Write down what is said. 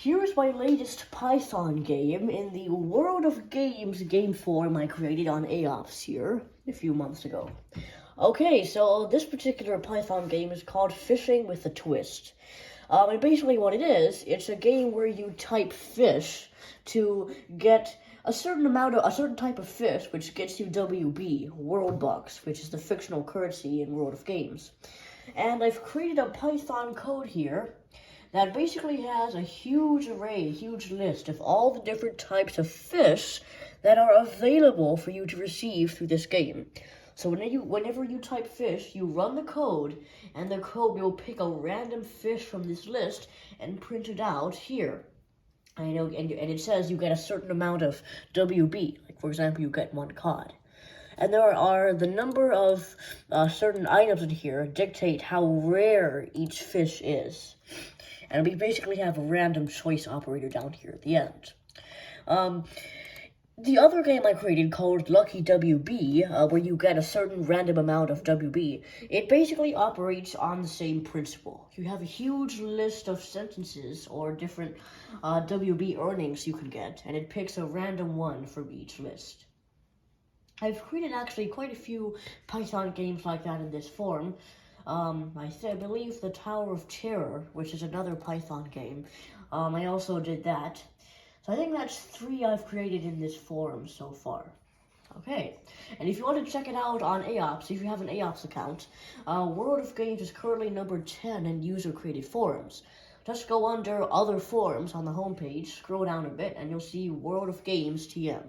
Here's my latest Python game in the World of Games game form I created on AoPS here a few months ago. Okay, so this particular Python game is called Fishing with a Twist. And basically what it is, it's a game where you type fish to get a certain type of fish, which gets you WB, World Bucks, which is the fictional currency in World of Games. And I've created a Python code here that basically has a huge array, a huge list of all the different types of fish that are available for you to receive through this game. So whenever you type fish, you run the code, and the code will pick a random fish from this list and print it out here. And it says you get a certain amount of WB, like for example, you get 1 cod. And there are the number of certain items in here dictate how rare each fish is. And we basically have a random choice operator down here at the end. The other game I created called Lucky WB, where you get a certain random amount of WB, it basically operates on the same principle. You have a huge list of sentences or different WB earnings you can get, and it picks a random one from each list. I've created actually quite a few Python games like that in this form. I believe the Tower of Terror, which is another Python game. I also did that. So I think that's 3 I've created in this forum so far. Okay, and if you want to check it out on AoPS, if you have an AoPS account, World of Games is currently number 10 in user-created forums. Just go under Other Forums on the homepage, scroll down a bit, and you'll see World of Games TM.